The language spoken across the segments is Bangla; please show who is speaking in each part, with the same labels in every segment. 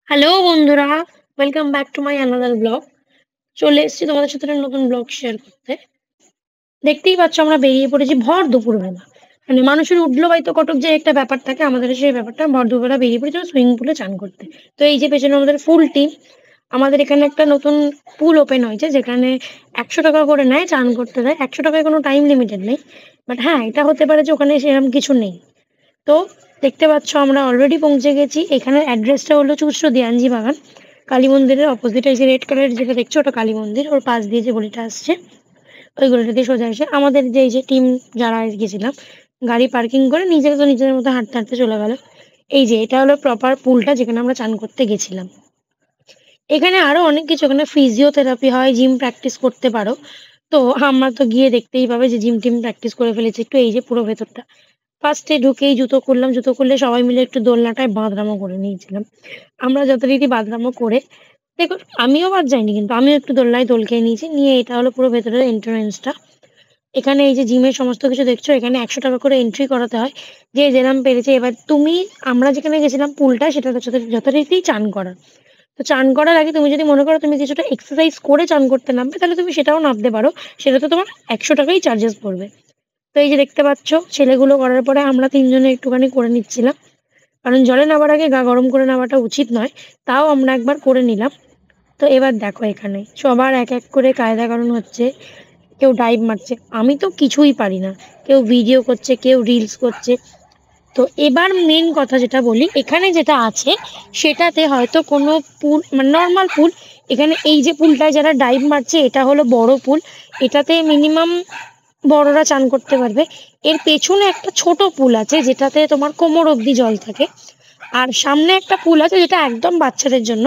Speaker 1: হ্যালো বন্ধুরা, welcome back to my another blog. চলে এসেছি তোমাদের সাথে একটা নতুন ব্লগ শেয়ার করতে। দেখতেই পাচ্ছ আমরা বেরিয়ে পড়েছি ভর দুপুরবেলা। মানে মানুষের উঠলো হয়তো কটক যে একটা ব্যাপার থাকে, আমাদের সেই ব্যাপারটা ভর দুপুরবেলা বেরিয়ে পড়েছি সুইমিং পুলে চান করতে। তো এই যে পেছনে আমাদের ফুল টিম, আমাদের এখানে একটা নতুন পুল ওপেন হয়েছে যেখানে ১০০ টাকা করে নেয়, চান করতে দেয়। ১০০ টাকায় কোনো টাইম লিমিটেড নেই। বাট হ্যাঁ, এটা হতে পারে যে ওখানে সেরকম কিছু নেই। তো দেখতে পাচ্ছ আমরা অলরেডি পৌঁছে গেছি। এখানের অ্যাড্রেসটা হলো চুঁচড়ো দিয়াঞ্জি বাগান। কালী মন্দিরের অপোজিটে এই যে রেড কালারের যেটা দেখছো ওটা কালী মন্দির। ওর পাশ দিয়ে যে গলিটা আসছে ওই গলিটা দিয়ে সোজা এসে আমাদের যে এই যে টিম যারা গেছিলাম, গাড়ি পার্কিং করে নিজেরা তো নিজেদের মতো হাঁটতে হাঁটতে চলে গেল। এই যে এটা হলো প্রপার পুলটা যেখানে আমরা চান করতে গেছিলাম। এখানে আরো অনেক কিছু, এখানে ফিজিওথেরাপি হয়, জিম প্র্যাকটিস করতে পারো। তো আমরা তো গিয়ে দেখতেই পাবে যে জিম টিম প্র্যাকটিস করে ফেলেছি একটু। এই যে পুরো ভেতরটা, ফার্স্টে ঢুকেই জুতো খুললাম। জুতো খুলে সবাই মিলে একটু দোলনাটায় বাঁদরামো করে নিয়েছিলাম। আমরা যথারীতি বাঁদরামো করে, দেখুন আমিও বাদ যাইনি, কিন্তু আমিও একটু দোলনায় দোল খেয়ে নিয়েছি। নিয়ে এটা হলো পুরো ভেতরের এন্ট্রান্সটা। এখানে এই যে জিমের সমস্ত কিছু দেখছো, এখানে ১০০ টাকা করে এন্ট্রি করাতে হয়। যে যেরম পেরেছে। এবার তুমি, আমরা যেখানে গেছিলাম পুলটা সেটা যথারীতি চান করার। তো চান করার আগে তুমি যদি মনে করো তুমি কিছুটা এক্সারসাইজ করে চান করতে নামবে, তাহলে তুমি সেটাও নামতে পারো। সেটাতে তোমার ১০০ টাকাই চার্জেস পড়বে। তো এই যে দেখতে পাচ্ছ ছেলেগুলো করার পরে আমরা ৩ জনে একটুখানি করে নিচ্ছিলাম। কারণ জলে নামার আগে গা গরম করে নেওয়াটা উচিত নয়। তাও আমরা একবার করে নিলাম। তো এবার দেখো এখানে সবার এক এক করে কায়দা-কানুন হচ্ছে। কেউ ডাইভ মারছে। আমি তো কিছুই পারি না। কেউ ভিডিও করছে, কেউ রিলস করছে। তো এবার মেইন কথা যেটা বলি, এখানে যেটা আছে সেটাতে হয়তো কোনো পুল মানে নরমাল পুল। এখানে এই যে পুলটায় যারা ডাইভ মারছে এটা হলো বড় পুল। এটাতে মিনিমাম বড়রা চান করতে পারবে। এর পেছনে একটা ছোট পুল আছে যেটাতে তোমার কোমর অব্দি জল থাকে। আর সামনে একটা পুল আছে যেটা একদম বাচ্চাদের জন্য।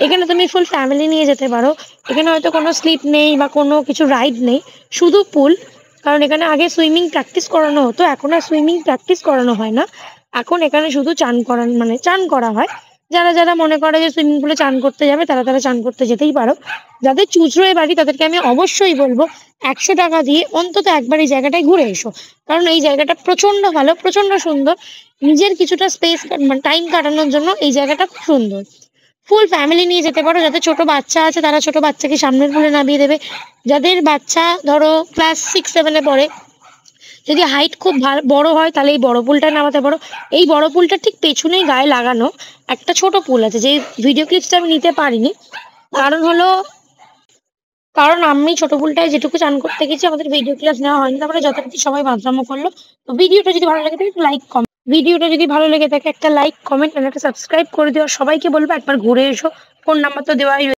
Speaker 1: এখানে তুমি ফুল ফ্যামিলি নিয়ে যেতে পারো। এখানে হয়তো কোনো স্লিপ নেই বা কোনো কিছু রাইড নেই, শুধু পুল। কারণ এখানে আগে সুইমিং প্র্যাকটিস করানো হতো, এখন আর সুইমিং প্র্যাকটিস করানো হয় না। এখন এখানে শুধু চান করানো মানে চান করা হয়। যারা যারা মনে করে যে সুইমিং পুলে চান করতে যাবে তারা তারা চান করতে যেতেই পারো। যাদের চুঁচড়োয় বাড়ি তাদেরকে আমি অবশ্যই বলবো ১০০ টাকা দিয়ে অন্তত একবার এই জায়গাটায় ঘুরে এসো। কারণ এই জায়গাটা প্রচন্ড ভালো, প্রচন্ড সুন্দর। নিজের কিছুটা স্পেস মানে টাইম কাটানোর জন্য এই জায়গাটা খুব সুন্দর। ফুল ফ্যামিলি নিয়ে যেতে পারো। যাদের ছোট বাচ্চা আছে তারা ছোট বাচ্চাকে সামনের পুলে নামিয়ে দেবে। যাদের বাচ্চা ধরো ক্লাস 6-7 এ পড়ে, যদি হাইট খুব বড় হয় তাহলে এই বড় পুলটায় নামাতে পারো। এই বড় পুলটা ঠিক পেছনেই গায়ে লাগানো একটা ছোট পুল আছে, যে ভিডিও ক্লিপসটা আমি নিতে পারিনি। কারণ হলো, কারণ আমি ছোট পুলটায় যেটুকু চান করতে গেছি আমাদের ভিডিও ক্লিপস নেওয়া হয়নি। তারপরে যথারীতি সবাই বাথরামও করলো। তো ভিডিওটা যদি ভালো লেগে থাকে একটা লাইক কমেন্ট আর একটা সাবস্ক্রাইব করে দিও। আর সবাইকে বলবো একবার ঘুরে এসো। ফোন নাম্বার তো দেওয়াই